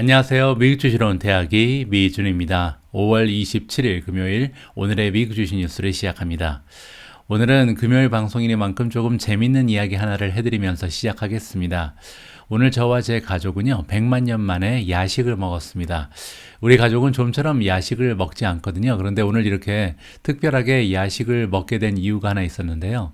안녕하세요. 미국 주시러 온 대학이 미준입니다. 5월 27일 금요일 오늘의 미국 주식 뉴스를 시작합니다. 오늘은 금요일 방송이니만큼 조금 재밌는 이야기 하나를 해드리면서 시작하겠습니다. 오늘 저와 제 가족은요 100만 년 만에 야식을 먹었습니다. 우리 가족은 좀처럼 야식을 먹지 않거든요. 그런데 오늘 이렇게 특별하게 야식을 먹게 된 이유가 하나 있었는데요.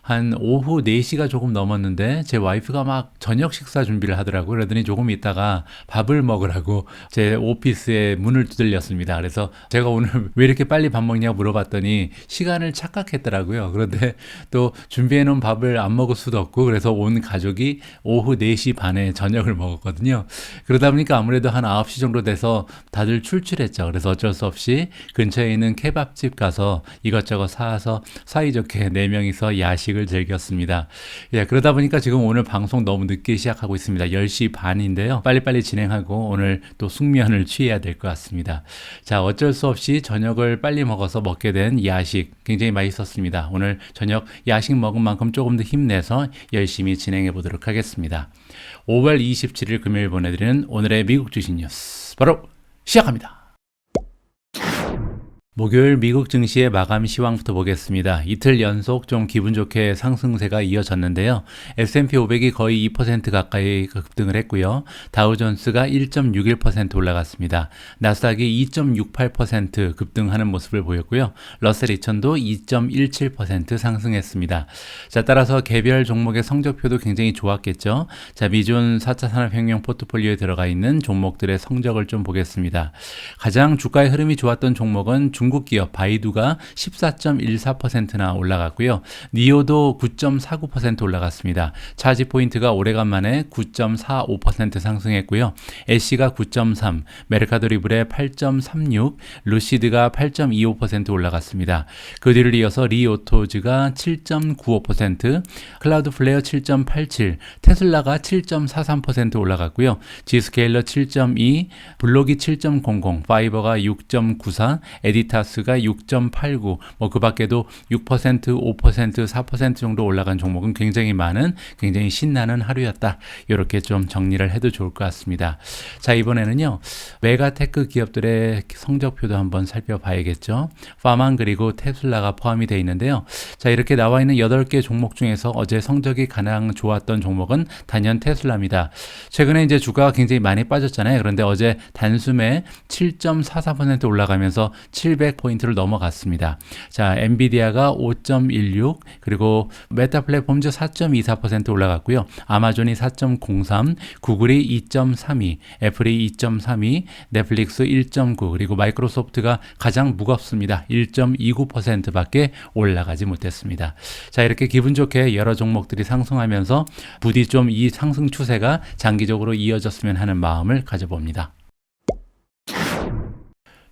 한 오후 4시가 조금 넘었는데 제 와이프가 막 저녁 식사 준비를 하더라고요. 그러더니 조금 있다가 밥을 먹으라고 제 오피스에 문을 두들렸습니다. 그래서 제가 오늘 왜 이렇게 빨리 밥 먹냐고 물어봤더니 시간을 착각했더라고요. 그런데 또 준비해놓은 밥을 안 먹을 수도 없고 그래서 온 가족이 오후 4시 반에 저녁을 먹었거든요. 그러다 보니까 아무래도 한 9시 정도 돼서 다들 출출했죠. 그래서 어쩔 수 없이 근처에 있는 케밥집 가서 이것저것 사서 사이좋게 4명이서 야식을 즐겼습니다. 예, 그러다 보니까 지금 오늘 방송 너무 늦게 시작하고 있습니다. 10시 반인데요. 빨리빨리 진행하고 오늘 또 숙면을 취해야 될 것 같습니다. 자, 어쩔 수 없이 저녁을 빨리 먹어서 먹게 된 야식 굉장히 맛있었습니다. 오늘 저녁 야식 먹은 만큼 조금 더 힘내서 열심히 진행해 보도록 하겠습니다. 5월 27일 금요일 보내드리는 오늘의 미국 주식 뉴스 바로 시작합니다. 목요일 미국 증시의 마감 시황부터 보겠습니다. 이틀 연속 좀 기분 좋게 상승세가 이어졌는데요. S&P 500이 거의 2% 가까이 급등을 했고요. 다우존스가 1.61% 올라갔습니다. 나스닥이 2.68% 급등하는 모습을 보였고요. 러셀 2000도 2.17% 상승했습니다. 자, 따라서 개별 종목의 성적표도 굉장히 좋았겠죠. 자, 미존 4차 산업혁명 포트폴리오에 들어가 있는 종목들의 성적을 좀 보겠습니다. 가장 주가의 흐름이 좋았던 종목은 중국 기업 바이두가 14.14%나 올라갔고요. 니오도 9.49% 올라갔습니다. 차지 포인트가 오래간만에 9.45% 상승했고요. 애쉬가 9.3, 메르카도 리브레 8.36, 루시드가 8.25% 올라갔습니다. 그 뒤를 이어서 리오토즈가 7.95%, 클라우드 플레어 7.87, 테슬라가 7.43% 올라갔고요. 지스케일러 7.2, 블록이 7.00, 파이버가 6.94, 에디타스가 6.89, 그 밖에도 6%, 5%, 4% 정도 올라간 종목은 굉장히 많은, 굉장히 신나는 하루였다. 이렇게 좀 정리를 해도 좋을 것 같습니다. 자, 이번에는요, 메가테크 기업들의 성적표도 한번 살펴봐야겠죠. 파만 그리고 테슬라가 포함이 되어 있는데요. 자, 이렇게 나와 있는 8개 종목 중에서 어제 성적이 가장 좋았던 종목은 단연 테슬라입니다. 최근에 이제 주가가 굉장히 많이 빠졌잖아요. 그런데 어제 단숨에 7.44% 올라가면서 700포인트를 넘어갔습니다. 자, 엔비디아가 5.16, 그리고 메타 플랫폼즈 4.24% 올라갔고요. 아마존이 4.03, 구글이 2.32, 애플이 2.32, 넷플릭스 1.9, 그리고 마이크로소프트가 가장 무겁습니다. 1.29%밖에 올라가지 못했습니다. 자, 이렇게 기분 좋게 여러 종목들이 상승하면서 부디 좀 이 상승 추세가 장기적으로 이어졌으면 하는 마음을 가져봅니다.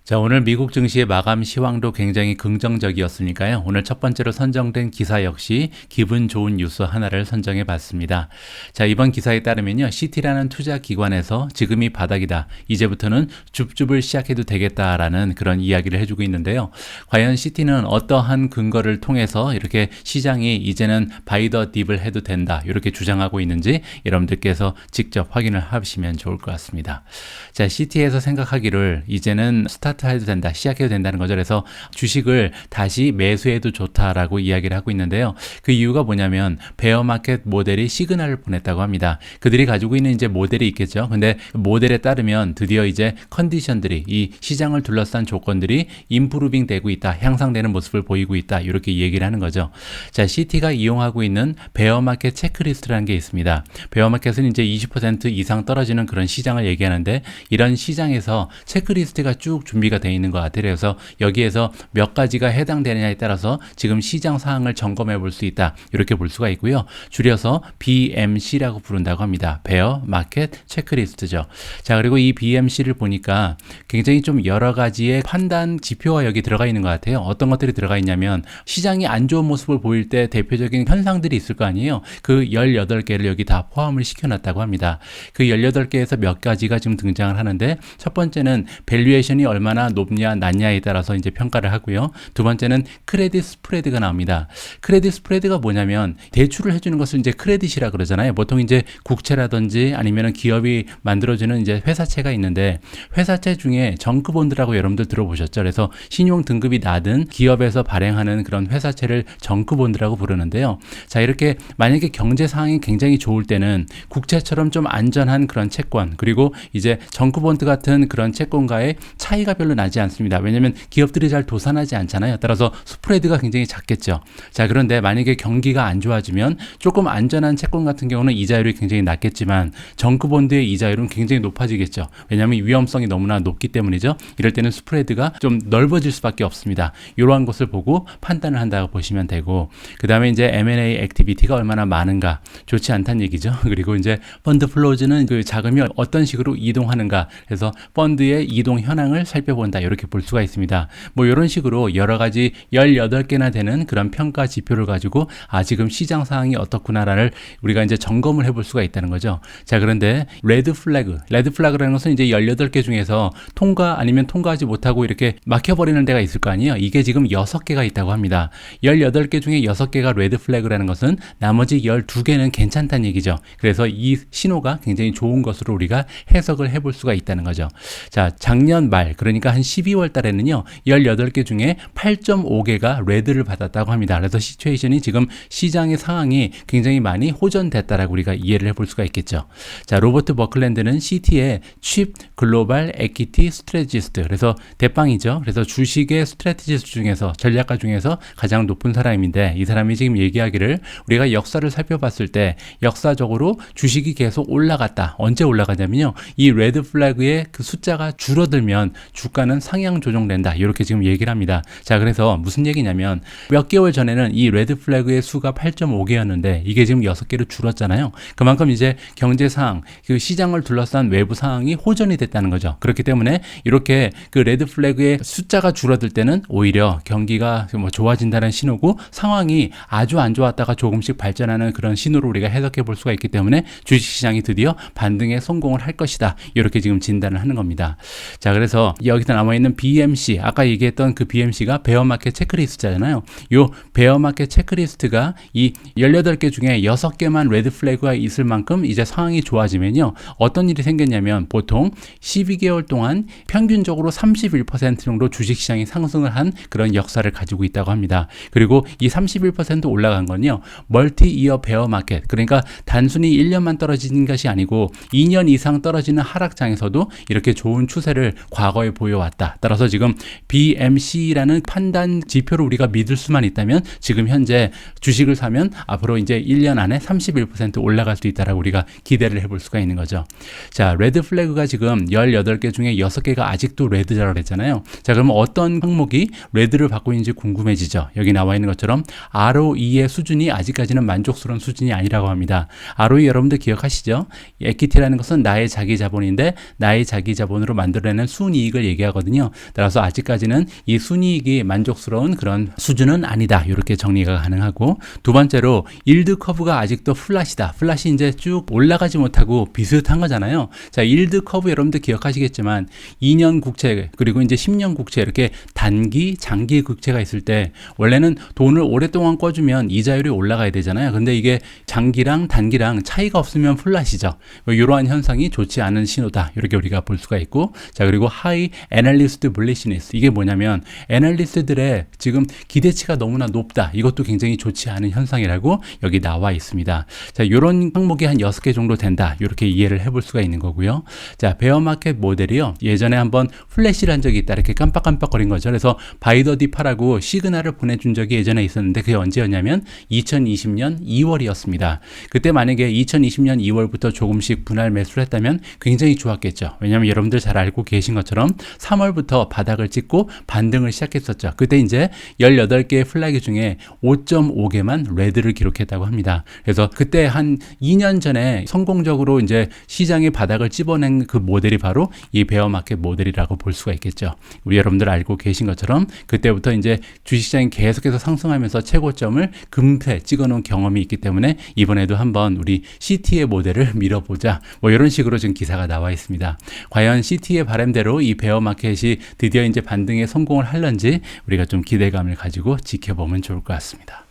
자, 오늘 미국 증시의 마감 시황도 굉장히 긍정적이었으니까요. 오늘 첫 번째로 선정된 기사 역시 기분 좋은 뉴스 하나를 선정해 봤습니다. 자, 이번 기사에 따르면요. 시티라는 투자 기관에서 지금이 바닥이다. 이제부터는 줍줍을 시작해도 되겠다라는 그런 이야기를 해주고 있는데요. 과연 시티는 어떠한 근거를 통해서 이렇게 시장이 이제는 바이 더 딥을 해도 된다. 이렇게 주장하고 있는지 여러분들께서 직접 확인을 하시면 좋을 것 같습니다. 자, 시티에서 생각하기를 이제는 해도 된다, 시작해도 된다는 거죠. 그래서 주식을 다시 매수해도 좋다라고 이야기를 하고 있는데요. 그 이유가 뭐냐면 베어마켓 모델이 시그널을 보냈다고 합니다. 그들이 가지고 있는 이제 모델이 있겠죠. 근데 모델에 따르면 드디어 이제 컨디션들이 이 시장을 둘러싼 조건들이 임프루빙 되고 있다, 향상되는 모습을 보이고 있다, 이렇게 얘기를 하는 거죠. 자, CT가 이용하고 있는 베어마켓 체크리스트라는 게 있습니다. 베어마켓은 이제 20% 이상 떨어지는 그런 시장을 얘기하는데 이런 시장에서 체크리스트가 쭉 준비가 되어 있는 것 같아요. 그래서 여기에서 몇 가지가 해당되느냐에 따라서 지금 시장 상황을 점검해 볼 수 있다. 이렇게 볼 수가 있고요. 줄여서 BMC라고 부른다고 합니다. 베어 마켓 체크리스트죠. 자, 그리고 이 BMC를 보니까 굉장히 좀 여러 가지의 판단 지표가 여기 들어가 있는 것 같아요. 어떤 것들이 들어가 있냐면 시장이 안 좋은 모습을 보일 때 대표적인 현상들이 있을 거 아니에요. 그 18개를 여기 다 포함을 시켜놨다고 합니다. 그 18개에서 몇 가지가 지금 등장을 하는데 첫 번째는 밸류에이션이 얼마나 얼마나 높냐 낮냐에 따라서 이제 평가를 하고요. 두 번째는 크레딧 스프레드가 나옵니다. 크레딧 스프레드가 뭐냐면 대출을 해주는 것을 이제 크레딧이라 그러잖아요. 보통 이제 국채라든지 아니면 기업이 만들어주는 이제 회사채가 있는데 회사채 중에 정크본드라고 여러분들 들어보셨죠? 그래서 신용 등급이 낮은 기업에서 발행하는 그런 회사채를 정크본드라고 부르는데요. 자, 이렇게 만약에 경제 상황이 굉장히 좋을 때는 국채처럼 좀 안전한 그런 채권, 그리고 이제 정크본드 같은 그런 채권과의 차이가 별로 나지 않습니다. 왜냐하면 기업들이 잘 도산하지 않잖아요. 따라서 스프레드가 굉장히 작겠죠. 자, 그런데 만약에 경기가 안 좋아지면 조금 안전한 채권 같은 경우는 이자율이 굉장히 낮겠지만 정크본드의 이자율은 굉장히 높아지겠죠. 왜냐하면 위험성이 너무나 높기 때문이죠. 이럴 때는 스프레드가 좀 넓어질 수밖에 없습니다. 이러한 것을 보고 판단을 한다고 보시면 되고, 그 다음에 이제 M&A 액티비티가 얼마나 많은가, 좋지 않다는 얘기죠. 그리고 이제 펀드 플로우즈는 그 자금이 어떤 식으로 이동하는가, 그래서 펀드의 이동 현황을 살펴본다, 이렇게 볼 수가 있습니다. 뭐 이런 식으로 여러 가지 18개나 되는 그런 평가 지표를 가지고 지금 시장 상황이 어떻구나를 우리가 이제 점검을 해볼 수가 있다는 거죠. 자, 그런데 레드 플래그라는 것은 이제 18개 중에서 통과 아니면 통과하지 못하고 이렇게 막혀버리는 데가 있을 거 아니에요. 이게 지금 6개가 있다고 합니다. 18개 중에 6개가 레드 플래그라는 것은 나머지 12개는 괜찮다는 얘기죠. 그래서 이 신호가 굉장히 좋은 것으로 우리가 해석을 해볼 수가 있다는 거죠. 자, 작년 말, 그러니까 한 12월 달에는요, 18개 중에 8.5개가 레드를 받았다고 합니다. 그래서 시츄에이션이 지금 시장의 상황이 굉장히 많이 호전됐다라고 우리가 이해를 해볼 수가 있겠죠. 자, 로버트 버클랜드는 CT의 칩 글로벌 에퀴티 스트래티지스트, 그래서 대빵이죠. 그래서 주식의 스트래티지스트 중에서, 전략가 중에서 가장 높은 사람인데, 이 사람이 지금 얘기하기를 우리가 역사를 살펴봤을 때 역사적으로 주식이 계속 올라갔다. 언제 올라가냐면요, 이 레드 플래그의 그 숫자가 줄어들면 주가는 상향 조정된다, 이렇게 지금 얘기를 합니다. 자, 그래서 무슨 얘기냐면 몇 개월 전에는 이 레드 플래그의 수가 8.5개였는데 이게 지금 6개로 줄었잖아요. 그만큼 이제 경제 상황, 그 시장을 둘러싼 외부 상황이 호전이 됐다는 거죠. 그렇기 때문에 이렇게 그 레드 플래그의 숫자가 줄어들 때는 오히려 경기가 뭐 좋아진다는 신호고, 상황이 아주 안 좋았다가 조금씩 발전하는 그런 신호로 우리가 해석해 볼 수가 있기 때문에 주식시장이 드디어 반등에 성공을 할 것이다, 이렇게 지금 진단을 하는 겁니다. 자, 그래서 여기서 남아있는 BMC, 아까 얘기했던 그 BMC가 베어마켓 체크리스트잖아요. 요 베어마켓 체크리스트가 이 18개 중에 6개만 레드 플래그가 있을 만큼 이제 상황이 좋아지면요, 어떤 일이 생겼냐면 보통 12개월 동안 평균적으로 31% 정도 주식시장이 상승을 한 그런 역사를 가지고 있다고 합니다. 그리고 이 31% 올라간 건요, 멀티 이어 베어 마켓, 그러니까 단순히 1년만 떨어지는 것이 아니고 2년 이상 떨어지는 하락장에서도 이렇게 좋은 추세를 과거에 보여왔다. 따라서 지금 BMC라는 판단 지표를 우리가 믿을 수만 있다면 지금 현재 주식을 사면 앞으로 이제 1년 안에 31% 올라갈 수 있다라고 우리가 기대를 해볼 수가 있는 거죠. 자, 레드 플래그가 지금 18개 중에 6개가 아직도 레드라고 했잖아요. 자, 그러면 어떤 항목이 레드를 받고 있는지 궁금해지죠. 여기 나와 있는 것처럼 ROE의 수준이 아직까지는 만족스러운 수준이 아니라고 합니다. ROE 여러분들 기억하시죠? 에퀴티라는 것은 나의 자기 자본인데 나의 자기 자본으로 만들어내는 순이익을 얘기하거든요. 따라서 아직까지는 이 순이익이 만족스러운 그런 수준은 아니다, 이렇게 정리가 가능하고, 두 번째로 일드 커브가 아직도 플랫이다. 플랫이 이제 쭉 올라가지 못하고 비슷한 거잖아요. 자, 일드 커브 여러분들 기억하시겠지만 2년 국채 그리고 이제 10년 국채, 이렇게 단기, 장기 국채가 있을 때 원래는 돈을 오랫동안 꿔주면 이자율이 올라가야 되잖아요. 근데 이게 장기랑 단기랑 차이가 없으면 플랫이죠. 이러한 현상이 좋지 않은 신호다, 이렇게 우리가 볼 수가 있고, 자, 그리고 하이 애널리스트 블리시니스, 이게 뭐냐면 애널리스트들의 지금 기대치가 너무나 높다, 이것도 굉장히 좋지 않은 현상이라고 여기 나와 있습니다. 자, 이런 항목이 한 6개 정도 된다, 이렇게 이해를 해볼 수가 있는 거고요. 자, 베어마켓 모델이요, 예전에 한번 플래시를 한 적이 있다, 이렇게 깜빡깜빡거린 거죠. 그래서 바이더 디파라고 시그널을 보내준 적이 예전에 있었는데 그게 언제였냐면 2020년 2월이었습니다. 그때 만약에 2020년 2월부터 조금씩 분할 매수를 했다면 굉장히 좋았겠죠. 왜냐하면 여러분들 잘 알고 계신 것처럼 3월부터 바닥을 찍고 반등을 시작했었죠. 그때 이제 18개의 플래그 중에 5.5개만 레드를 기록했다고 합니다. 그래서 그때 한 2년 전에 성공적으로 이제 시장의 바닥을 찝어낸 그 모델이 바로 이 베어마켓 모델이라고 볼 수가 있겠죠. 우리 여러분들 알고 계신 것처럼 그때부터 이제 주식시장이 계속해서 상승하면서 최고점을 금세 찍어놓은 경험이 있기 때문에 이번에도 한번 우리 CT의 모델을 밀어보자, 뭐 이런 식으로 지금 기사가 나와 있습니다. 과연 CT의 바람대로 이 베어 마켓이 드디어 이제 반등에 성공을 할런지 우리가 좀 기대감을 가지고 지켜보면 좋을 것 같습니다.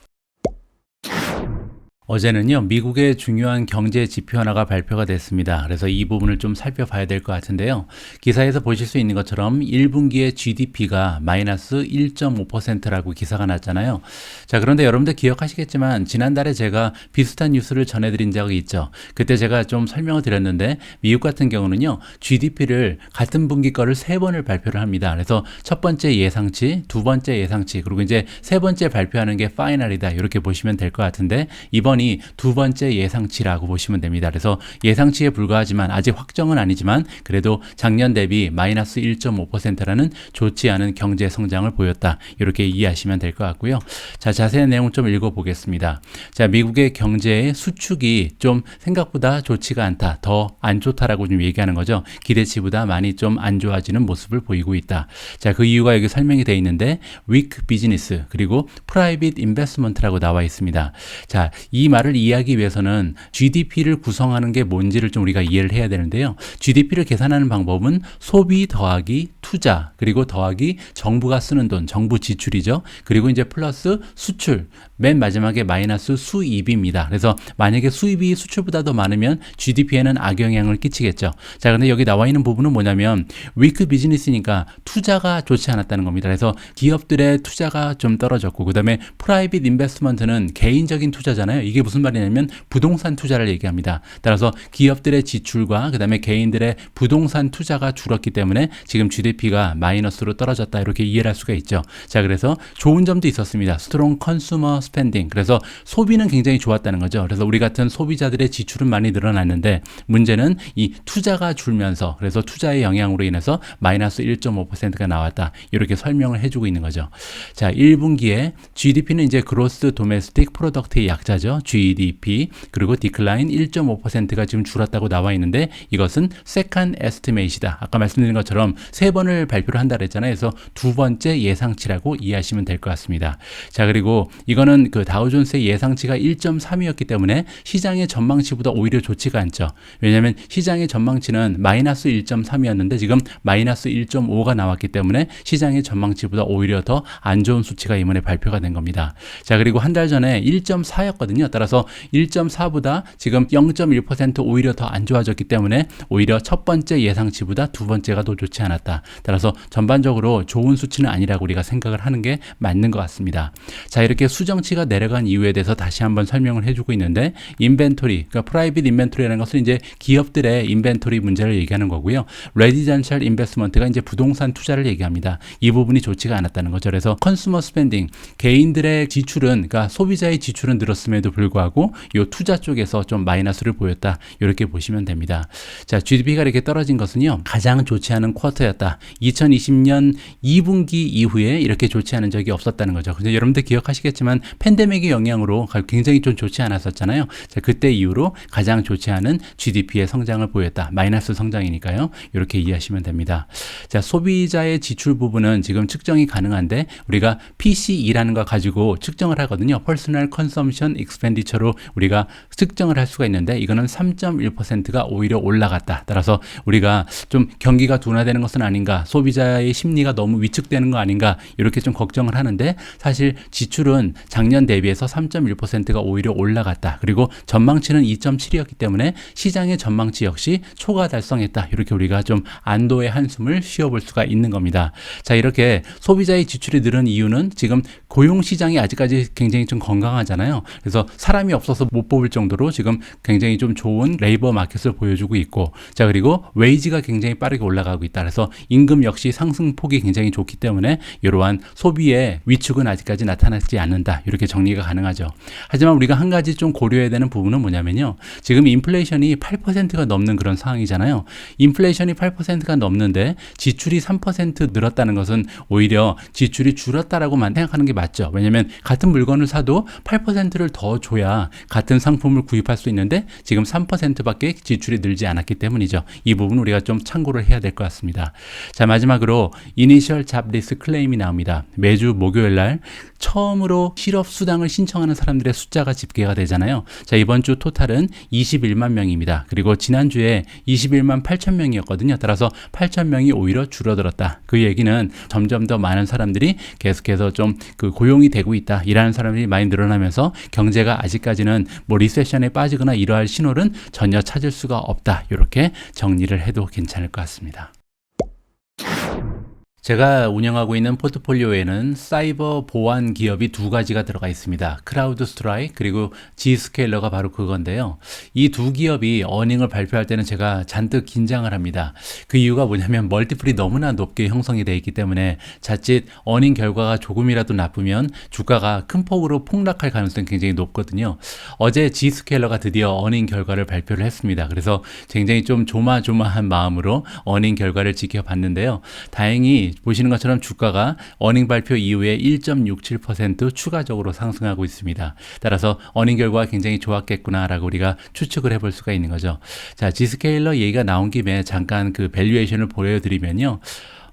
어제는요, 미국의 중요한 경제 지표 하나가 발표가 됐습니다. 그래서 이 부분을 좀 살펴봐야 될 것 같은데요. 기사에서 보실 수 있는 것처럼 1분기의 GDP가 마이너스 1.5%라고 기사가 났잖아요. 자, 그런데 여러분들 기억하시겠지만 지난달에 제가 비슷한 뉴스를 전해드린 적이 있죠. 그때 제가 좀 설명을 드렸는데 미국 같은 경우는요, GDP를 같은 분기 거를 3번을 발표를 합니다. 그래서 첫 번째 예상치, 두 번째 예상치, 그리고 이제 세 번째 발표하는 게 파이널이다. 이렇게 보시면 될 것 같은데 이번이 두 번째 예상치라고 보시면 됩니다. 그래서 예상치에 불과하지만 아직 확정은 아니지만 그래도 작년 대비 마이너스 1.5%라는 좋지 않은 경제 성장을 보였다. 이렇게 이해하시면 될 것 같고요. 자, 자세한 내용 좀 읽어보겠습니다. 자, 미국의 경제의 수축이 좀 생각보다 좋지가 않다. 더 안 좋다라고 좀 얘기하는 거죠. 기대치보다 많이 좀 안 좋아지는 모습을 보이고 있다. 자, 그 이유가 여기 설명이 되어 있는데 weak business 그리고 private investment라고 나와 있습니다. 자, 이 말을 이해하기 위해서는 GDP를 구성하는 게 뭔지를 좀 우리가 이해를 해야 되는데요. GDP를 계산하는 방법은 소비 더하기 투자 그리고 더하기 정부가 쓰는 돈, 정부 지출이죠. 그리고 이제 플러스 수출, 맨 마지막에 마이너스 수입입니다. 그래서 만약에 수입이 수출보다 더 많으면 GDP에는 악영향을 끼치겠죠. 자, 근데 여기 나와 있는 부분은 뭐냐면 weak business니까 투자가 좋지 않았다는 겁니다. 그래서 기업들의 투자가 좀 떨어졌고 그 다음에 private investment는 개인적인 투자잖아요. 이게 무슨 말이냐면 부동산 투자를 얘기합니다. 따라서 기업들의 지출과 그 다음에 개인들의 부동산 투자가 줄었기 때문에 지금 GDP가 마이너스로 떨어졌다 이렇게 이해를 할 수가 있죠. 자, 그래서 좋은 점도 있었습니다. 스트롱 컨슈머 스펜딩. 그래서 소비는 굉장히 좋았다는 거죠. 그래서 우리 같은 소비자들의 지출은 많이 늘어났는데 문제는 이 투자가 줄면서 그래서 투자의 영향으로 인해서 마이너스 1.5%가 나왔다. 이렇게 설명을 해주고 있는 거죠. 자, 1분기에 GDP는 이제 그로스 도메스틱 프로덕트의 약자죠. GDP 그리고 디클라인 1.5%가 지금 줄었다고 나와 있는데 이것은 second estimate이다. 아까 말씀드린 것처럼 세 번을 발표를 한다 그랬잖아요. 그래서 두 번째 예상치라고 이해하시면 될 것 같습니다. 자, 그리고 이거는 그 다우존스의 예상치가 1.3이었기 때문에 시장의 전망치보다 오히려 좋지가 않죠. 왜냐하면 시장의 전망치는 마이너스 1.3이었는데 지금 마이너스 1.5가 나왔기 때문에 시장의 전망치보다 오히려 더 안 좋은 수치가 이번에 발표가 된 겁니다. 자, 그리고 한 달 전에 1.4였거든요. 따라서 1.4보다 지금 0.1% 오히려 더 안 좋아졌기 때문에 오히려 첫 번째 예상치보다 두 번째가 더 좋지 않았다. 따라서 전반적으로 좋은 수치는 아니라고 우리가 생각을 하는 게 맞는 것 같습니다. 자, 이렇게 수정치가 내려간 이유에 대해서 다시 한번 설명을 해주고 있는데 인벤토리, 그러니까 프라이빗 인벤토리라는 것은 이제 기업들의 인벤토리 문제를 얘기하는 거고요. 레지던셜 인베스트먼트가 이제 부동산 투자를 얘기합니다. 이 부분이 좋지가 않았다는 거죠. 그래서 컨슈머 스펜딩, 개인들의 지출은 그러니까 소비자의 지출은 늘었음에도 불구하고 이 투자 쪽에서 좀 마이너스를 보였다. 이렇게 보시면 됩니다. 자, GDP가 이렇게 떨어진 것은요. 가장 좋지 않은 쿼터였다. 2020년 2분기 이후에 이렇게 좋지 않은 적이 없었다는 거죠. 근데 여러분들 기억하시겠지만 팬데믹의 영향으로 굉장히 좀 좋지 않았었잖아요. 자, 그때 이후로 가장 좋지 않은 GDP의 성장을 보였다. 마이너스 성장이니까요. 이렇게 이해하시면 됩니다. 자, 소비자의 지출 부분은 지금 측정이 가능한데 우리가 PCE라는 거 가지고 측정을 하거든요. Personal Consumption Expenditure로 우리가 측정을 할 수가 있는데 이거는 3.1%가 오히려 올라갔다. 따라서 우리가 좀 경기가 둔화되는 것은 아닌가, 소비자의 심리가 너무 위축되는 거 아닌가 이렇게 좀 걱정을 하는데 사실 지출은 작년 대비해서 3.1%가 오히려 올라갔다. 그리고 전망치는 2.7이었기 때문에 시장의 전망치 역시 초과 달성했다. 이렇게 우리가 좀 안도의 한숨을 쉬어볼 수가 있는 겁니다. 자, 이렇게 소비자의 지출이 늘은 이유는 지금 고용시장이 아직까지 굉장히 좀 건강하잖아요. 그래서 사람이 없어서 못 뽑을 정도로 지금 굉장히 좀 좋은 레이버 마켓을 보여주고 있고, 자, 그리고 웨이지가 굉장히 빠르게 올라가고 있다. 그래서 임금 역시 상승폭이 굉장히 좋기 때문에 이러한 소비의 위축은 아직까지 나타나지 않는다. 이렇게 정리가 가능하죠. 하지만 우리가 한 가지 좀 고려해야 되는 부분은 뭐냐면요. 지금 인플레이션이 8%가 넘는 그런 상황이잖아요. 인플레이션이 8%가 넘는데 지출이 3% 늘었다는 것은 오히려 지출이 줄었다라고만 생각하는 게 맞죠. 왜냐하면 같은 물건을 사도 8%를 더 줘야 같은 상품을 구입할 수 있는데 지금 3%밖에 지출이 늘지 않았기 때문이죠. 이 부분 우리가 좀 참고를 해야 될 것 같습니다. 자, 마지막으로 이니셜 잡리스 클레임이 나옵니다. 매주 목요일 날 처음으로 실업 수당을 신청하는 사람들의 숫자가 집계가 되잖아요. 자, 이번 주 토탈은 21만 명입니다. 그리고 지난주에 21만 8천 명이었거든요. 따라서 8천 명이 오히려 줄어들었다. 그 얘기는 점점 더 많은 사람들이 계속해서 좀 그 고용이 되고 있다. 일하는 사람들이 많이 늘어나면서 경제가 아직까지는 뭐 리세션에 빠지거나 이러할 신호는 전혀 찾을 수가 없다. 이렇게 정리를 해도 괜찮을 것 같습니다. 제가 운영하고 있는 포트폴리오에는 사이버 보안 기업이 두 가지가 들어가 있습니다. 크라우드 스트라이크 그리고 G스케일러가 바로 그건데요. 이 두 기업이 어닝을 발표할 때는 제가 잔뜩 긴장을 합니다. 그 이유가 뭐냐면 멀티플이 너무나 높게 형성이 되어 있기 때문에 자칫 어닝 결과가 조금이라도 나쁘면 주가가 큰 폭으로 폭락할 가능성이 굉장히 높거든요. 어제 G스케일러가 드디어 어닝 결과를 발표를 했습니다. 그래서 굉장히 좀 조마조마한 마음으로 어닝 결과를 지켜봤는데요. 다행히 보시는 것처럼 주가가 어닝 발표 이후에 1.67% 추가적으로 상승하고 있습니다. 따라서 어닝 결과가 굉장히 좋았겠구나라고 우리가 추측을 해볼 수가 있는 거죠. 자, G스케일러 얘기가 나온 김에 잠깐 그 밸류에이션을 보여드리면요.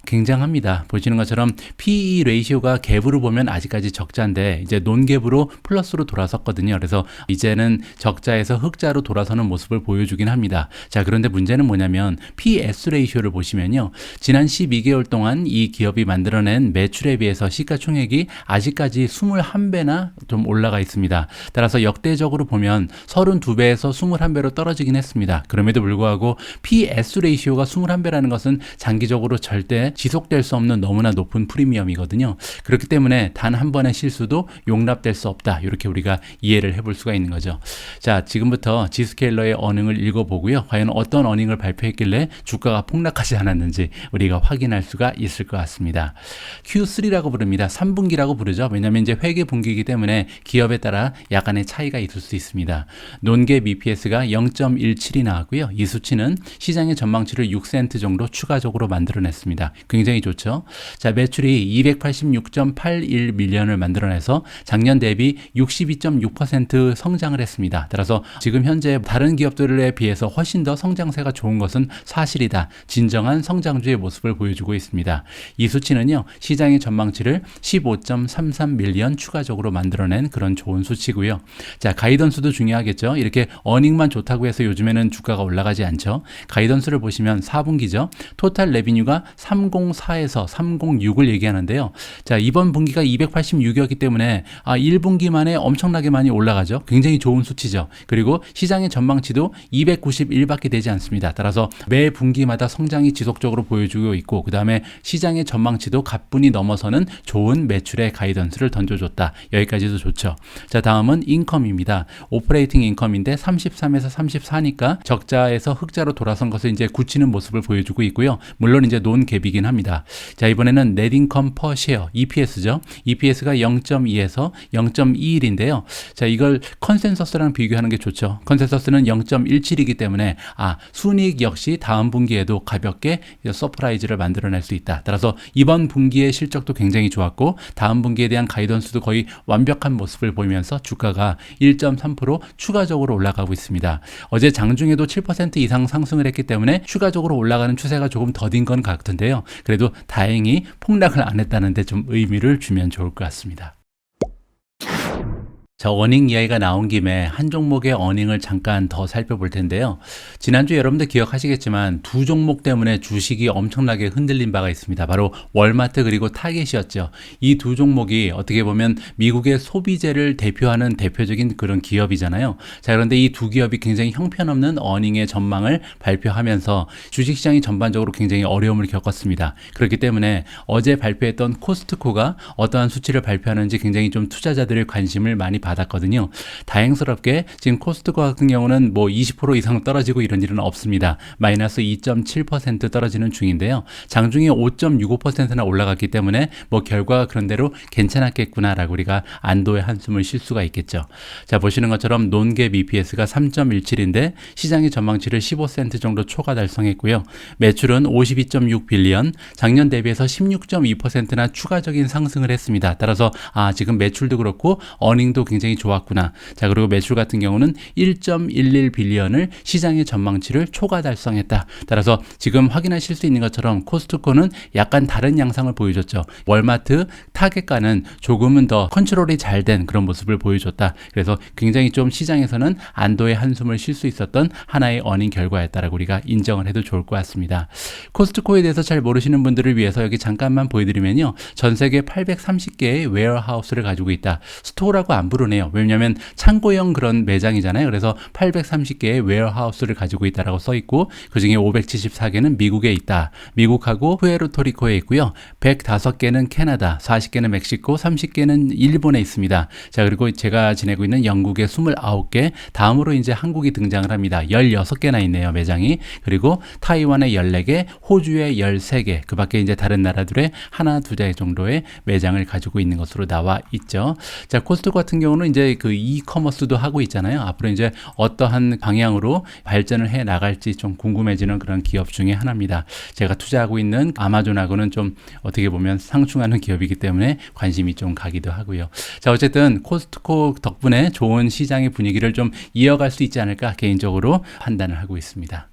굉장합니다. 보시는 것처럼 PE 레이시오가 갭으로 보면 아직까지 적자인데 이제 논갭으로 플러스로 돌아섰거든요. 그래서 이제는 적자에서 흑자로 돌아서는 모습을 보여주긴 합니다. 자, 그런데 문제는 뭐냐면 PS 레이시오를 보시면요. 지난 12개월 동안 이 기업이 만들어낸 매출에 비해서 시가총액이 아직까지 21배나 좀 올라가 있습니다. 따라서 역대적으로 보면 32배에서 21배로 떨어지긴 했습니다. 그럼에도 불구하고 PS 레이시오가 21배라는 것은 장기적으로 절대 지속될 수 없는 너무나 높은 프리미엄이거든요. 그렇기 때문에 단 한 번의 실수도 용납될 수 없다. 이렇게 우리가 이해를 해볼 수가 있는 거죠. 자, 지금부터 G스케일러의 어닝을 읽어보고요. 과연 어떤 어닝을 발표했길래 주가가 폭락하지 않았는지 우리가 확인할 수가 있을 것 같습니다. Q3라고 부릅니다. 3분기라고 부르죠. 왜냐하면 이제 회계 분기이기 때문에 기업에 따라 약간의 차이가 있을 수 있습니다. 논갭 EPS가 0.17이 나왔고요. 이 수치는 시장의 전망치를 6센트 정도 추가적으로 만들어냈습니다. 굉장히 좋죠. 자, 매출이 286.81 밀리언을 만들어내서 작년 대비 62.6% 성장을 했습니다. 따라서 지금 현재 다른 기업들에 비해서 훨씬 더 성장세가 좋은 것은 사실이다. 진정한 성장주의 모습을 보여주고 있습니다. 이 수치는요, 시장의 전망치를 15.33 밀리언 추가적으로 만들어낸 그런 좋은 수치고요. 자, 가이던스도 중요하겠죠. 이렇게 어닝만 좋다고 해서 요즘에는 주가가 올라가지 않죠. 가이던스를 보시면 4분기죠. 토탈 레비뉴가 304에서 306을 얘기하는데요. 자, 이번 분기가 286이었기 때문에 1분기 만에 엄청나게 많이 올라가죠. 굉장히 좋은 수치죠. 그리고 시장의 전망치도 291밖에 되지 않습니다. 따라서 매 분기마다 성장이 지속적으로 보여주고 있고 그 다음에 시장의 전망치도 가뿐히 넘어서는 좋은 매출의 가이던스를 던져줬다. 여기까지도 좋죠. 자, 다음은 인컴입니다. 오퍼레이팅 인컴인데 33에서 34니까 적자에서 흑자로 돌아선 것을 이제 굳히는 모습을 보여주고 있고요. 물론 이제 논갭이긴 합니다. 자, 이번에는 net income per share EPS죠. EPS가 0.2에서 0.21인데요. 자, 이걸 컨센서스랑 비교하는 게 좋죠. 컨센서스는 0.17이기 때문에 순이익 역시 다음 분기에도 가볍게 서프라이즈를 만들어낼 수 있다. 따라서 이번 분기의 실적도 굉장히 좋았고 다음 분기에 대한 가이던스도 거의 완벽한 모습을 보이면서 주가가 1.3% 추가적으로 올라가고 있습니다. 어제 장중에도 7% 이상 상승을 했기 때문에 추가적으로 올라가는 추세가 조금 더딘 건 같은데요. 그래도 다행히 폭락을 안 했다는 데 좀 의미를 주면 좋을 것 같습니다. 자, 어닝 이야기가 나온 김에 한 종목의 어닝을 잠깐 더 살펴볼 텐데요. 지난주 여러분들 기억하시겠지만 두 종목 때문에 주식이 엄청나게 흔들린 바가 있습니다. 바로 월마트 그리고 타겟이었죠. 이 두 종목이 어떻게 보면 미국의 소비재를 대표하는 대표적인 그런 기업이잖아요. 자, 그런데 이 두 기업이 굉장히 형편없는 어닝의 전망을 발표하면서 주식시장이 전반적으로 굉장히 어려움을 겪었습니다. 그렇기 때문에 어제 발표했던 코스트코가 어떠한 수치를 발표하는지 굉장히 좀 투자자들의 관심을 많이 받았거든요. 다행스럽게 지금 코스트코 같은 경우는 뭐 20% 이상 떨어지고 이런 일은 없습니다. 마이너스 2.7% 떨어지는 중인데요. 장중에 5.65%나 올라갔기 때문에 뭐 결과가 그런대로 괜찮았겠구나라고 우리가 안도의 한숨을 쉴 수가 있겠죠. 자, 보시는 것처럼 논갭 EPS가 3.17인데 시장의 전망치를 15센트 정도 초과 달성했고요. 매출은 52.6 빌리언, 작년 대비해서 16.2%나 추가적인 상승을 했습니다. 따라서 지금 매출도 그렇고 어닝도 굉장히 굉장히 좋았구나. 자, 그리고 매출 같은 경우는 1.11 빌리언을 시장의 전망치를 초과 달성했다. 따라서 지금 확인하실 수 있는 것처럼 코스트코는 약간 다른 양상을 보여줬죠. 월마트 타겟가는 조금은 더 컨트롤이 잘 된 그런 모습을 보여줬다. 그래서 굉장히 좀 시장에서는 안도의 한숨을 쉴 수 있었던 하나의 어닝 결과였다라고 우리가 인정을 해도 좋을 것 같습니다. 코스트코에 대해서 잘 모르시는 분들을 위해서 여기 잠깐만 보여드리면요. 전 세계 830개의 웨어하우스를 가지고 있다. 스토어라고 안 부르네요. 왜냐하면 창고형 그런 매장이잖아요. 그래서 830개의 웨어하우스를 가지고 있다라고 써 있고 그중에 574개는 미국에 있다. 미국하고 푸에르토리코에 있고요. 105개는 캐나다, 40개는 멕시코, 30개는 일본에 있습니다. 자, 그리고 제가 지내고 있는 영국에 29개, 다음으로 이제 한국이 등장을 합니다. 16개나 있네요, 매장이. 그리고 타이완에 14개, 호주에 13개, 그 밖에 이제 다른 나라들의 하나, 두 개 정도의 매장을 가지고 있는 것으로 나와 있죠. 자, 코스트코 같은 경우는 이제 그 이커머스도 하고 있잖아요. 앞으로 이제 어떠한 방향으로 발전을 해 나갈지 좀 궁금해지는 그런 기업 중에 하나입니다. 제가 투자하고 있는 아마존하고는 좀 어떻게 보면 상충하는 기업이기 때문에 관심이 좀 가기도 하고요. 자, 어쨌든 코스트코 덕분에 좋은 시장의 분위기를 좀 이어갈 수 있지 않을까 개인적으로 판단을 하고 있습니다.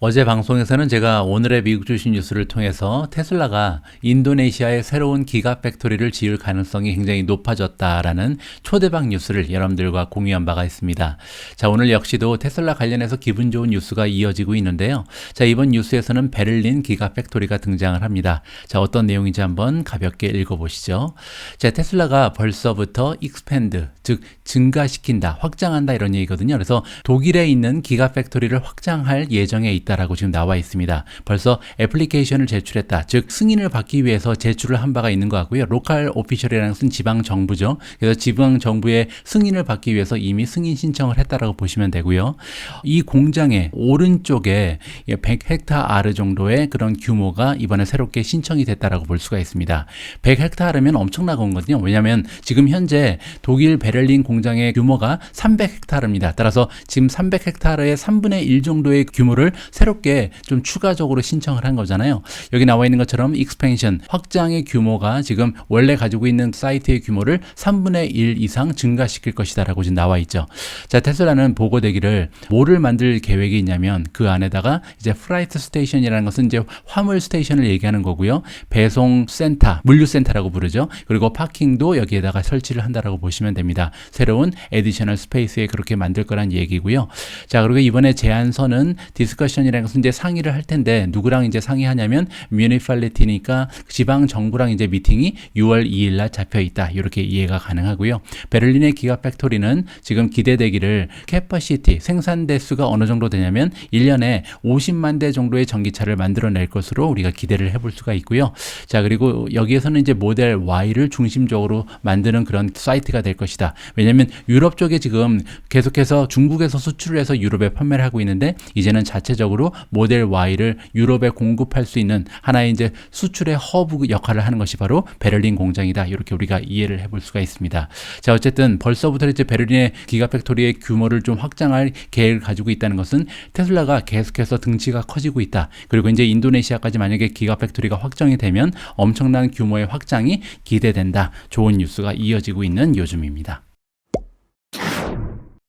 어제 방송에서는 제가 오늘의 미국 주식 뉴스를 통해서 테슬라가 인도네시아에 새로운 기가 팩토리를 지을 가능성이 굉장히 높아졌다라는 초대박 뉴스를 여러분들과 공유한 바가 있습니다. 자, 오늘 역시도 테슬라 관련해서 기분 좋은 뉴스가 이어지고 있는데요. 자, 이번 뉴스에서는 베를린 기가 팩토리가 등장을 합니다. 자, 어떤 내용인지 한번 가볍게 읽어보시죠. 자, 테슬라가 벌써부터 expand, 즉 증가시킨다, 확장한다 이런 얘기거든요. 그래서 독일에 있는 기가 팩토리를 확장할 예정에 있다. 라고 지금 나와 있습니다. 벌써 애플리케이션을 제출했다. 즉 승인을 받기 위해서 제출을 한 바가 있는 것 같고요. 로컬 오피셜이라는 것은 지방 정부죠. 그래서 지방 정부의 승인을 받기 위해서 이미 승인 신청을 했다라고 보시면 되고요. 이 공장의 오른쪽에 100헥타르 정도의 그런 규모가 이번에 새롭게 신청이 됐다라고 볼 수가 있습니다. 100헥타르면 엄청나게 온 거거든요. 왜냐하면 지금 현재 독일 베를린 공장의 규모가 300헥타르입니다. 따라서 지금 300헥타르의 3분의 1 정도의 규모를 새롭게 좀 추가적으로 신청을 한 거잖아요. 여기 나와 있는 것처럼 익스펜션, 확장의 규모가 지금 원래 가지고 있는 사이트의 규모를 3분의 1 이상 증가시킬 것이다 라고 지금 나와 있죠. 자, 테슬라는 보고되기를 뭐를 만들 계획이 있냐면 그 안에다가 이제 프라이트 스테이션이라는 것은 이제 화물 스테이션을 얘기하는 거고요. 배송 센터, 물류 센터라고 부르죠. 그리고 파킹도 여기에다가 설치를 한다라고 보시면 됩니다. 새로운 에디셔널 스페이스에 그렇게 만들 거란 얘기고요. 자, 그리고 이번에 제안서는 디스커션이라는 것은 이제 상의를 할 텐데 누구랑 이제 상의하냐면 뮤니팔리티니까 지방 정부랑 이제 미팅이 6월 2일 날 잡혀 있다. 이렇게 이해가 가능하고요. 베를린의 기가 팩토리는 지금 기대되기를 캐퍼시티 생산 대수가 어느 정도 되냐면 1년에 50만 대 정도의 전기차를 만들어낼 것으로 우리가 기대를 해볼 수가 있고요. 자, 그리고 여기에서는 이제 모델 Y를 중심적으로 만드는 그런 사이트가 될 것이다. 왜냐하면 유럽 쪽에 지금 계속해서 중국에서 수출을 해서 유럽에 판매를 하고 있는데 이제는 자체적으로 모델 Y를 유럽에 공급할 수 있는 하나의 이제 수출의 허브 역할을 하는 것이 바로 베를린 공장이다. 이렇게 우리가 이해를 해볼 수가 있습니다. 자, 어쨌든 벌써부터 이제 베를린의 기가팩토리의 규모를 좀 확장할 계획을 가지고 있다는 것은 테슬라가 계속해서 등치가 커지고 있다. 그리고 이제 인도네시아까지 만약에 기가팩토리가 확정이 되면 엄청난 규모의 확장이 기대된다. 좋은 뉴스가 이어지고 있는 요즘입니다.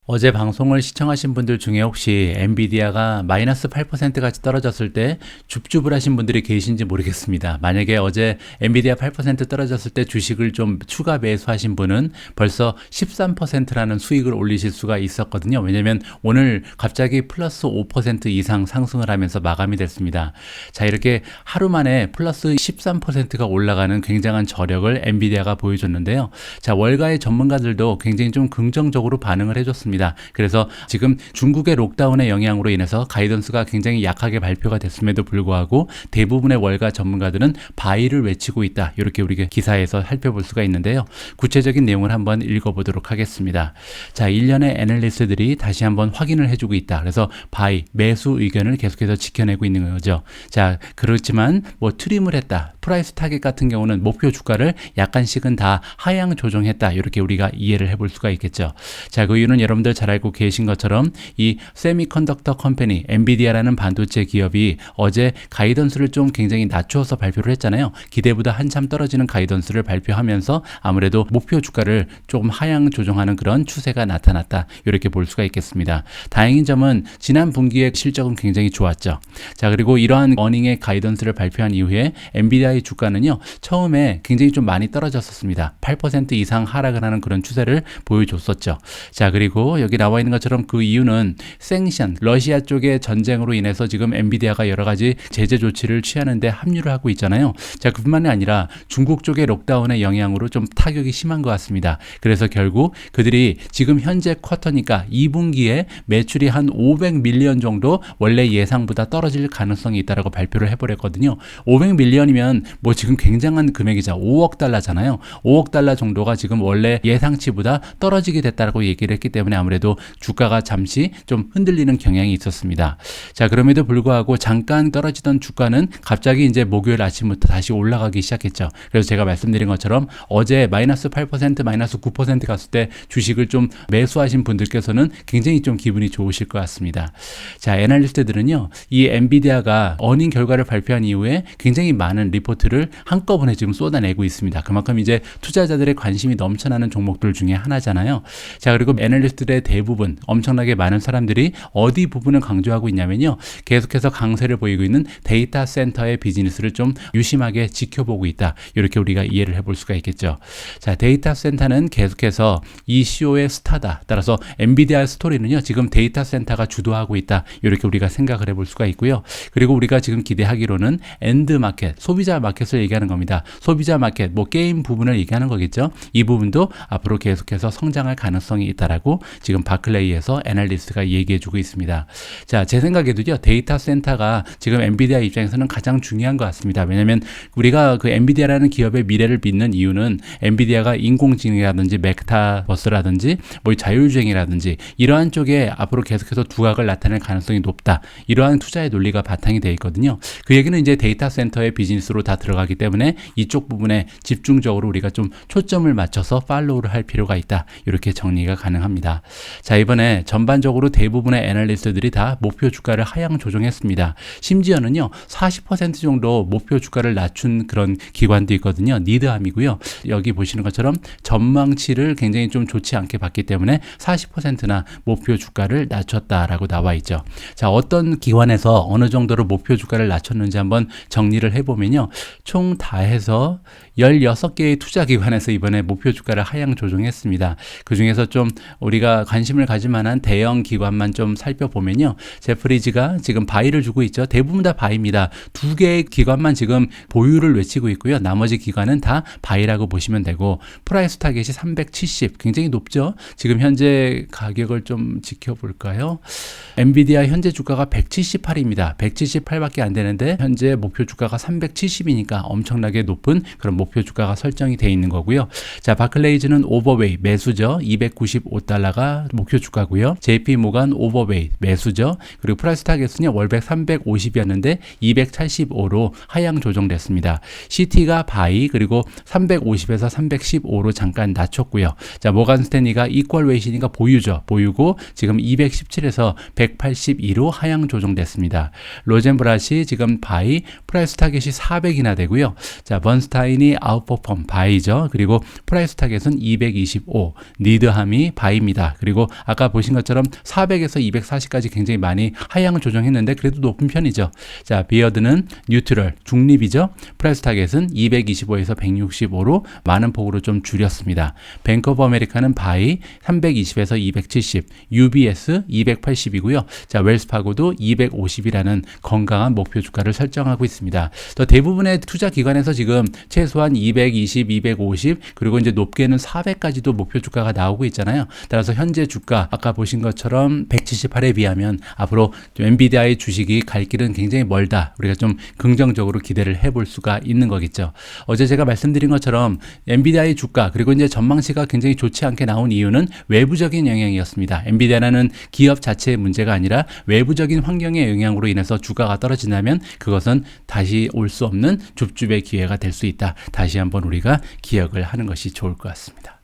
어제 방송을 시청하신 분들 중에 혹시 엔비디아가 마이너스 8%까지 떨어졌을 때 줍줍을 하신 분들이 계신지 모르겠습니다. 만약에 어제 엔비디아 8% 떨어졌을 때 주식을 좀 추가 매수하신 분은 벌써 13%라는 수익을 올리실 수가 있었거든요. 왜냐하면 오늘 갑자기 플러스 5% 이상 상승을 하면서 마감이 됐습니다. 자, 이렇게 하루 만에 플러스 13%가 올라가는 굉장한 저력을 엔비디아가 보여줬는데요. 자, 월가의 전문가들도 굉장히 좀 긍정적으로 반응을 해줬습니다. 그래서 지금 중국의 록다운의 영향으로 인해서 가이던스가 굉장히 약하게 발표가 됐음에도 불구하고 대부분의 월가 전문가들은 바이를 외치고 있다. 이렇게 우리가 기사에서 살펴볼 수가 있는데요. 구체적인 내용을 한번 읽어보도록 하겠습니다. 자, 1년의 애널리스트들이 다시 한번 확인을 해주고 있다. 그래서 바이, 매수 의견을 계속해서 지켜내고 있는 거죠. 자, 그렇지만 뭐 트림을 했다. 프라이스 타겟 같은 경우는 목표 주가를 약간씩은 다 하향 조정했다. 이렇게 우리가 이해를 해볼 수가 있겠죠. 자, 그 이유는 여러분들 잘 알고 계신 것처럼 이 세미컨덕터 컴퍼니 엔비디아라는 반도체 기업이 어제 가이던스를 좀 굉장히 낮추어서 발표를 했잖아요. 기대보다 한참 떨어지는 가이던스를 발표하면서 아무래도 목표 주가를 조금 하향 조정하는 그런 추세가 나타났다. 이렇게 볼 수가 있겠습니다. 다행인 점은 지난 분기의 실적은 굉장히 좋았죠. 자, 그리고 이러한 어닝의 가이던스를 발표한 이후에 엔비디아의 주가는요, 처음에 굉장히 좀 많이 떨어졌었습니다. 8% 이상 하락을 하는 그런 추세를 보여줬었죠. 자, 그리고 여기 나와 있는 것처럼 그 이유는 생션, 러시아 쪽의 전쟁으로 인해서 지금 엔비디아가 여러 가지 제재 조치를 취하는데 합류를 하고 있잖아요. 자, 그뿐만이 아니라 중국 쪽의 록다운의 영향으로 좀 타격이 심한 것 같습니다. 그래서 결국 그들이 지금 현재 쿼터니까 2분기에 매출이 한 500밀리언 정도 원래 예상보다 떨어질 가능성이 있다라고 발표를 해버렸거든요. 500밀리언이면 뭐 지금 굉장한 금액이죠. 5억 달러잖아요. 5억 달러 정도가 지금 원래 예상치보다 떨어지게 됐다라고 얘기를 했기 때문에 아무래도 주가가 잠시 좀 흔들리는 경향이 있었습니다. 자, 그럼에도 불구하고 잠깐 떨어지던 주가는 갑자기 이제 목요일 아침부터 다시 올라가기 시작했죠. 그래서 제가 말씀드린 것처럼 어제 마이너스 8%, 마이너스 9% 갔을 때 주식을 좀 매수하신 분들께서는 굉장히 좀 기분이 좋으실 것 같습니다. 자, 애널리스트들은요, 이 엔비디아가 어닝 결과를 발표한 이후에 굉장히 많은 리포트를 한꺼번에 지금 쏟아내고 있습니다. 그만큼 이제 투자자들의 관심이 넘쳐나는 종목들 중에 하나잖아요. 자, 그리고 애널리스트들의 대부분 엄청나게 많은 사람들이 어디 부분을 강조하고 있냐면요, 계속해서 강세를 보이고 있는 데이터 센터의 비즈니스를 좀 유심하게 지켜보고 있다. 이렇게 우리가 이해를 해볼 수가 있겠죠. 자, 데이터 센터는 계속해서 이 CEO의 스타다. 따라서 엔비디아 스토리는요, 지금 데이터 센터가 주도하고 있다. 이렇게 우리가 생각을 해볼 수가 있고요. 그리고 우리가 지금 기대하기로는 엔드 마켓, 소비자 마켓을 얘기하는 겁니다. 소비자 마켓, 뭐 게임 부분을 얘기하는 거겠죠. 이 부분도 앞으로 계속해서 성장할 가능성이 있다라고 지금 바클레이에서 애널리스트가 얘기해주고 있습니다. 자, 제 생각에도요, 데이터 센터가 지금 엔비디아 입장에서는 가장 중요한 것 같습니다. 왜냐하면 우리가 그 엔비디아라는 기업의 미래를 믿는 이유는 엔비디아가 인공지능이라든지 메타버스라든지 뭐 자율주행이라든지 이러한 쪽에 앞으로 계속해서 두각을 나타낼 가능성이 높다. 이러한 투자의 논리가 바탕이 되어 있거든요. 그 얘기는 이제 데이터 센터의 비즈니스로 다 들어가기 때문에 이쪽 부분에 집중적으로 우리가 좀 초점을 맞춰서 팔로우를 할 필요가 있다. 이렇게 정리가 가능합니다. 자, 이번에 전반적으로 대부분의 애널리스트들이 다 목표 주가를 하향 조정했습니다. 심지어는요, 40% 정도 목표 주가를 낮춘 그런 기관도 있거든요. 니드함이고요. 여기 보시는 것처럼 전망치를 굉장히 좀 좋지 않게 봤기 때문에 40%나 목표 주가를 낮췄다라고 나와 있죠. 자, 어떤 기관에서 어느 정도로 목표 주가를 낮췄는지 한번 정리를 해보면요, 총 다 해서 16개의 투자 기관에서 이번에 목표 주가를 하향 조정했습니다. 그 중에서 좀 우리가 관심을 가질 만한 대형 기관만 좀 살펴보면요, 제프리즈가 지금 바이를 주고 있죠. 대부분 다 바이입니다. 2개의 기관만 지금 보유를 외치고 있고요. 나머지 기관은 다 바이라고 보시면 되고, 프라이스 타겟이 370, 굉장히 높죠. 지금 현재 가격을 좀 지켜볼까요? 엔비디아 현재 주가가 178입니다. 178밖에 안 되는데 현재 목표 주가가 370이니까 엄청나게 높은 그런 목표 주가가 설정이 되어 있는 거고요. 자, 바클레이즈는 오버웨이 매수죠. 295달러가 목표 주가고요. JP 모간 오버웨이 매수죠. 그리고 프라이스 타겟은요, 월백 350이었는데 285로 하향 조정됐습니다. CT가 바이, 그리고 350에서 315로 잠깐 낮췄고요. 자, 모간 스탠리가 이퀄 웨이시니까 보유죠. 보유고 지금 217에서 182로 하향 조정됐습니다. 로젠브라시 지금 바이, 프라이스 타겟이 400이나 되고요. 자, 번스타인이 아웃퍼폼 바이죠. 그리고 프라이스 타겟은 225, 니드함이 바이입니다. 그리고 아까 보신 것처럼 400에서 240까지 굉장히 많이 하향 조정했는데 그래도 높은 편이죠. 자, 비어드는 뉴트럴, 중립이죠. 프라이스 타겟은 225에서 165로 많은 폭으로 좀 줄였습니다. 뱅크 오브 아메리카는 바이 320에서 270, UBS 280이고요. 자, 웰스파고도 250이라는 건강한 목표 주가를 설정하고 있습니다. 또 대부분의 투자 기관에서 지금 최소한 최소한 220, 250 그리고 이제 높게는 400까지도 목표 주가가 나오고 있잖아요. 따라서 현재 주가 아까 보신 것처럼 178에 비하면 앞으로 좀 엔비디아의 주식이 갈 길은 굉장히 멀다. 우리가 좀 긍정적으로 기대를 해볼 수가 있는 거겠죠. 어제 제가 말씀드린 것처럼 엔비디아의 주가 그리고 이제 전망치가 굉장히 좋지 않게 나온 이유는 외부적인 영향이었습니다. 엔비디아라는 기업 자체의 문제가 아니라 외부적인 환경의 영향으로 인해서 주가가 떨어진다면 그것은 다시 올 수 없는 줍줍의 기회가 될 수 있다. 다시 한번 우리가 기억을 하는 것이 좋을 것 같습니다.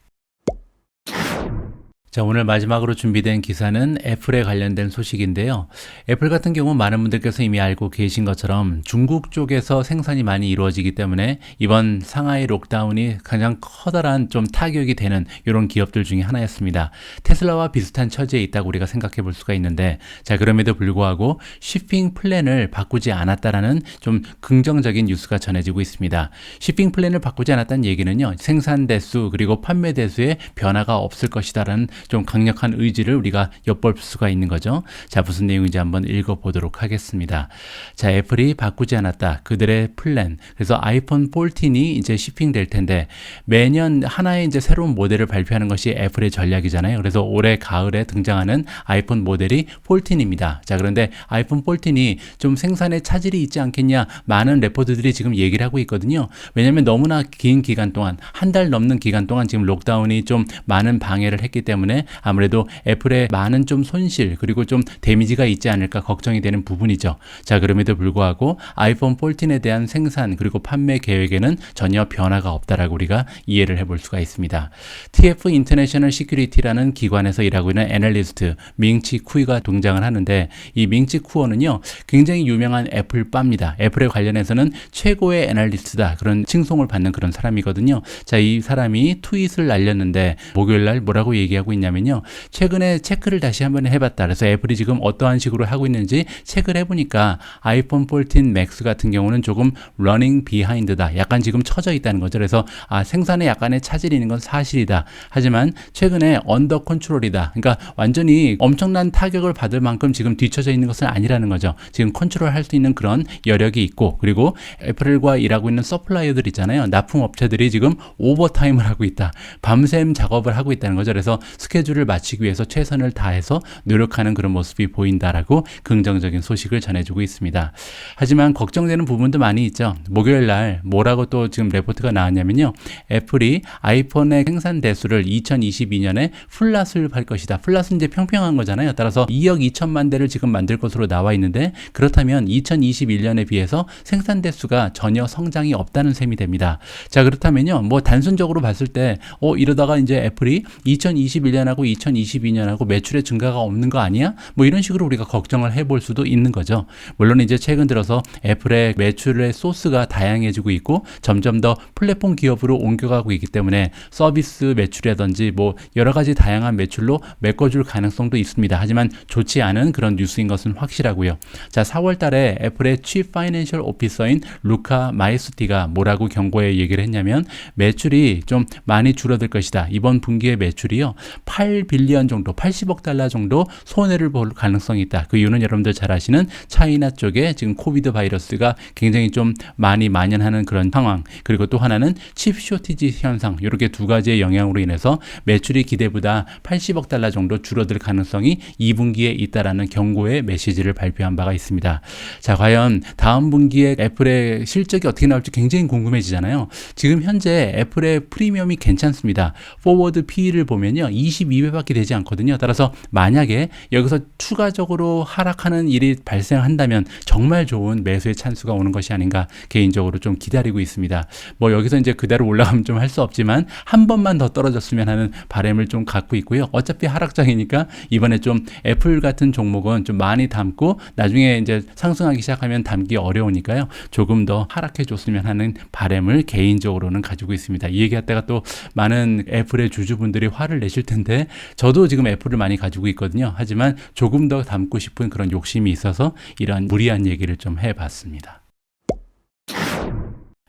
자, 오늘 마지막으로 준비된 기사는 애플에 관련된 소식인데요. 애플 같은 경우 많은 분들께서 이미 알고 계신 것처럼 중국 쪽에서 생산이 많이 이루어지기 때문에 이번 상하이 록다운이 가장 커다란 좀 타격이 되는 이런 기업들 중에 하나였습니다. 테슬라와 비슷한 처지에 있다고 우리가 생각해 볼 수가 있는데, 자, 그럼에도 불구하고 쉬핑 플랜을 바꾸지 않았다라는 좀 긍정적인 뉴스가 전해지고 있습니다. 쉬핑 플랜을 바꾸지 않았다는 얘기는요, 생산 대수 그리고 판매 대수에 변화가 없을 것이다라는 좀 강력한 의지를 우리가 엿볼 수가 있는 거죠. 자, 무슨 내용인지 한번 읽어보도록 하겠습니다. 자, 애플이 바꾸지 않았다. 그들의 플랜. 그래서 아이폰 14이 이제 shipping 될 텐데 매년 하나의 이제 새로운 모델을 발표하는 것이 애플의 전략이잖아요. 그래서 올해 가을에 등장하는 아이폰 모델이 14입니다. 자, 그런데 아이폰 14이 좀 생산에 차질이 있지 않겠냐 많은 레포트들이 지금 얘기를 하고 있거든요. 왜냐하면 너무나 긴 기간 동안 한 달 넘는 기간 동안 지금 록다운이 좀 많은 방해를 했기 때문에 아무래도 애플의 많은 좀 손실 그리고 좀 데미지가 있지 않을까 걱정이 되는 부분이죠. 자, 그럼에도 불구하고 아이폰 14에 대한 생산 그리고 판매 계획에는 전혀 변화가 없다라고 우리가 이해를 해볼 수가 있습니다. TF 인터내셔널 시큐리티라는 기관에서 일하고 있는 애널리스트 밍치 쿠이가 등장을 하는데 이 밍치 쿠어는요 굉장히 유명한 애플빠입니다. 애플에 관련해서는 최고의 애널리스트다 그런 칭송을 받는 그런 사람이거든요. 자, 이 사람이 트윗을 날렸는데 목요일날 뭐라고 얘기하고 있냐면요. 최근에 체크를 다시 한번 해봤다. 그래서 애플이 지금 어떠한 식으로 하고 있는지 체크를 해보니까 아이폰 14 맥스 같은 경우는 조금 running behind다. 약간 지금 처져 있다는 거죠. 그래서 생산에 약간의 차질이 있는 건 사실이다. 하지만 최근에 언더 컨트롤이다. 그러니까 완전히 엄청난 타격을 받을 만큼 지금 뒤처져 있는 것은 아니라는 거죠. 지금 컨트롤 할 수 있는 그런 여력이 있고 그리고 애플과 일하고 있는 서플라이어들 있잖아요. 납품업체들이 지금 오버타임을 하고 있다. 밤샘 작업을 하고 있다는 거죠. 그래서 스케줄을 마치기 위해서 최선을 다해서 노력하는 그런 모습이 보인다라고 긍정적인 소식을 전해주고 있습니다. 하지만 걱정되는 부분도 많이 있죠. 목요일 날 뭐라고 또 지금 레포트가 나왔냐면요. 애플이 아이폰의 생산 대수를 2022년에 플랫을 할 것이다. 플랫은 이제 평평한 거잖아요. 따라서 2억 2천만 대를 지금 만들 것으로 나와 있는데 그렇다면 2021년에 비해서 생산 대수가 전혀 성장이 없다는 셈이 됩니다. 자, 그렇다면요. 뭐 단순적으로 봤을 때 이러다가 이제 애플이 2021년하고 2022년하고 매출의 증가가 없는 거 아니야? 뭐 이런 식으로 우리가 걱정을 해볼 수도 있는 거죠. 물론 이제 최근 들어서 애플의 매출의 소스가 다양해지고 있고 점점 더 플랫폼 기업으로 옮겨가고 있기 때문에 서비스 매출이라든지 뭐 여러 가지 다양한 매출로 메꿔줄 가능성도 있습니다. 하지만 좋지 않은 그런 뉴스인 것은 확실하고요. 자, 4월 달에 애플의 Chief Financial Officer인 루카 마이스티가 뭐라고 경고에 얘기를 했냐면 매출이 좀 많이 줄어들 것이다. 이번 분기의 매출이요. 8빌리언 정도, 80억 달러 정도 손해를 볼 가능성이 있다. 그 이유는 여러분들 잘 아시는 차이나 쪽에 지금 코비드 바이러스가 굉장히 좀 많이 만연하는 그런 상황, 그리고 또 하나는 칩 쇼티지 현상, 이렇게 두 가지의 영향으로 인해서 매출이 기대보다 80억 달러 정도 줄어들 가능성이 2분기에 있다라는 경고의 메시지를 발표한 바가 있습니다. 자, 과연 다음 분기에 애플의 실적이 어떻게 나올지 굉장히 궁금해지잖아요. 지금 현재 애플의 프리미엄이 괜찮습니다. 포워드 P를 보면요 22배밖에 되지 않거든요. 따라서 만약에 여기서 추가적으로 하락하는 일이 발생한다면 정말 좋은 매수의 찬스가 오는 것이 아닌가 개인적으로 좀 기다리고 있습니다. 뭐 여기서 이제 그대로 올라가면 좀 할 수 없지만 한 번만 더 떨어졌으면 하는 바람을 좀 갖고 있고요. 어차피 하락장이니까 이번에 좀 애플 같은 종목은 좀 많이 담고 나중에 이제 상승하기 시작하면 담기 어려우니까요. 조금 더 하락해 줬으면 하는 바람을 개인적으로는 가지고 있습니다. 이 얘기했다가 또 많은 애플의 주주분들이 화를 내실 텐데 저도 지금 애플을 많이 가지고 있거든요. 하지만 조금 더 담고 싶은 그런 욕심이 있어서 이런 무리한 얘기를 좀 해봤습니다.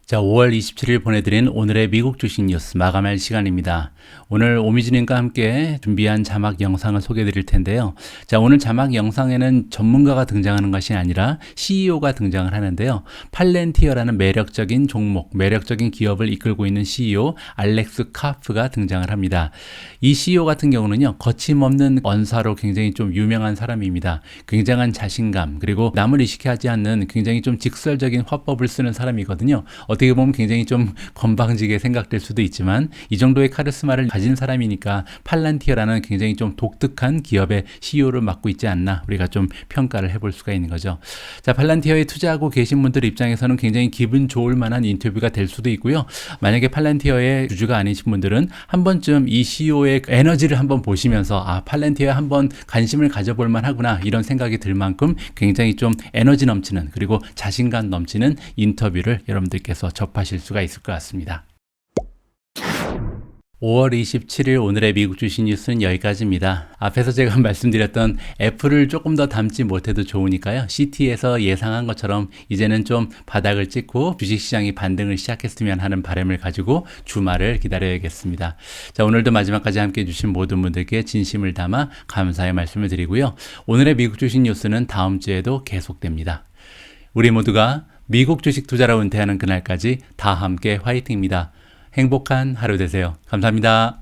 자, 5월 27일 보내드린 오늘의 미국 주식 뉴스 마감할 시간입니다. 오늘 오미진님과 함께 준비한 자막 영상을 소개해 드릴 텐데요. 자, 오늘 자막 영상에는 전문가가 등장하는 것이 아니라 CEO가 등장을 하는데요. 팔렌티어라는 매력적인 종목, 매력적인 기업을 이끌고 있는 CEO 알렉스 카프가 등장을 합니다. 이 CEO 같은 경우는요, 거침없는 언사로 굉장히 좀 유명한 사람입니다. 굉장한 자신감, 그리고 남을 의식하지 않는 굉장히 좀 직설적인 화법을 쓰는 사람이거든요. 어떻게 보면 굉장히 좀 건방지게 생각될 수도 있지만 이 정도의 카리스마를 가진 사람이니까 팔란티어라는 굉장히 좀 독특한 기업의 CEO를 맡고 있지 않나 우리가 좀 평가를 해볼 수가 있는 거죠. 자, 팔란티어에 투자하고 계신 분들 입장에서는 굉장히 기분 좋을 만한 인터뷰가 될 수도 있고요. 만약에 팔란티어의 주주가 아니신 분들은 한 번쯤 이 CEO의 에너지를 한번 보시면서 팔란티어에 한번 관심을 가져볼 만하구나 이런 생각이 들 만큼 굉장히 좀 에너지 넘치는 그리고 자신감 넘치는 인터뷰를 여러분들께서 접하실 수가 있을 것 같습니다. 5월 27일 오늘의 미국 주식 뉴스는 여기까지입니다. 앞에서 제가 말씀드렸던 애플을 조금 더 담지 못해도 좋으니까요. CT에서 예상한 것처럼 이제는 좀 바닥을 찍고 주식시장이 반등을 시작했으면 하는 바람을 가지고 주말을 기다려야겠습니다. 자, 오늘도 마지막까지 함께해 주신 모든 분들께 진심을 담아 감사의 말씀을 드리고요. 오늘의 미국 주식 뉴스는 다음 주에도 계속됩니다. 우리 모두가 미국 주식 투자로 은퇴하는 그날까지 다 함께 화이팅입니다. 행복한 하루 되세요. 감사합니다.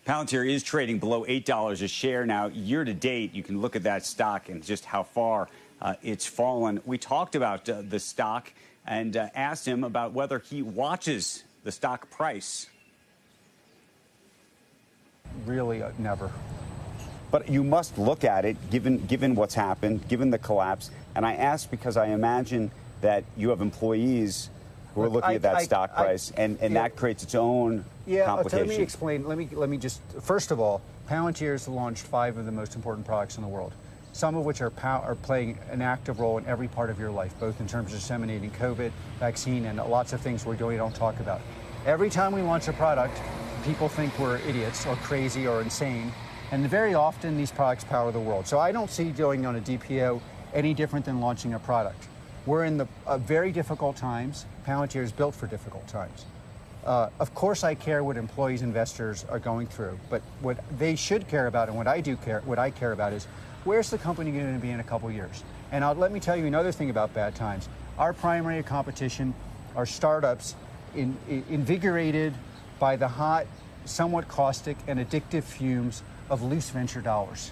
Palantir is trading below $8 a share now. Year to date, you can look at that stock and just how far it's fallen. We talked about the stock and asked him about whether he watches the stock price. Really, never. But you must look at it, given what's happened, given the collapse. And I ask because I imagine that you have employees who are looking at that stock price, and that creates its own complication. Let me explain. Let me just, first of all, Palantir's launched 5 of the most important products in the world, some of which are playing an active role in every part of your life, both in terms of disseminating COVID, vaccine, and lots of things we don't talk about. Every time we launch a product, people think we're idiots or crazy or insane. And very often, these products power the world. So I don't see doing on a DPO any different than launching a product. We're in very difficult times. Palantir is built for difficult times. Of course, I care what employees, investors are going through. But what they should care about, and what I care about is, where's the company going to be in a couple years? And let me tell you another thing about bad times. Our primary competition are startups invigorated by the hot, somewhat caustic, and addictive fumes of loose venture dollars.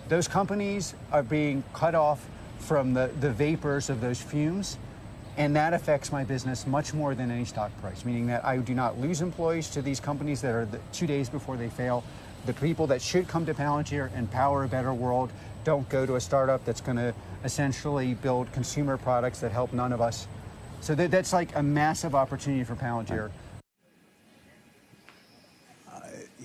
Those companies are being cut off from the vapors of those fumes, and that affects my business much more than any stock price, meaning that I do not lose employees to these companies that are 2 days before they fail. The people that should come to Palantir and power a better world don't go to a startup that's going to essentially build consumer products that help none of us. So that's like a massive opportunity for Palantir.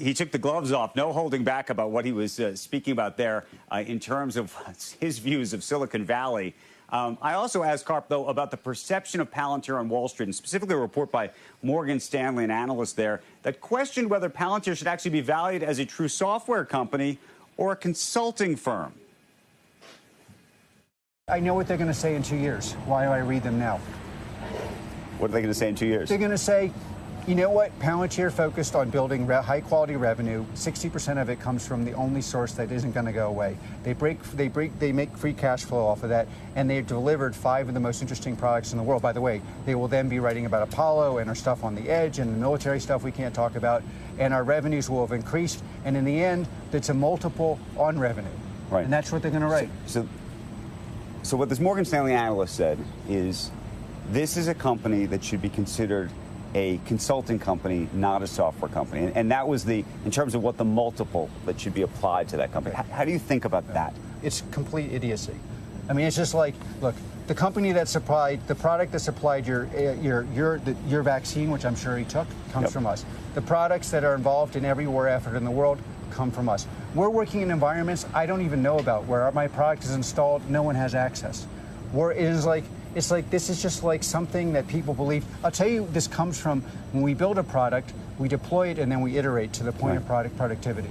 He took the gloves off, no holding back about what he was speaking about there in terms of his views of Silicon Valley. I also asked Karp, though, about the perception of Palantir on Wall Street, and specifically a report by Morgan Stanley, an analyst there, that questioned whether Palantir should actually be valued as a true software company or a consulting firm. I know what they're going to say in 2 years. Why do I read them now? What are they going to say in 2 years? They're going to say, you know what? Palantir focused on building high-quality revenue. 60% of it comes from the only source that isn't going to go away. They make free cash flow off of that, and they've delivered 5 of the most interesting products in the world. By the way, they will then be writing about Apollo and our stuff on the edge and the military stuff we can't talk about, and our revenues will have increased. And in the end, it's a multiple on revenue, right? And that's what they're going to write. So what this Morgan Stanley analyst said is, this is a company that should be considered a consulting company, not a software company. And that was in terms of what the multiple that should be applied to that company. How do you think about that? It's complete idiocy. I mean, it's just like, look, the company that supplied, the product that supplied your vaccine, which I'm sure he took, comes from us. The products that are involved in every war effort in the world come from us. We're working in environments I don't even know about, where my product is installed, no one has access. It's like this is just like something that people believe. I'll tell you, this comes from when we build a product, we deploy it, and then we iterate to the point of product productivity.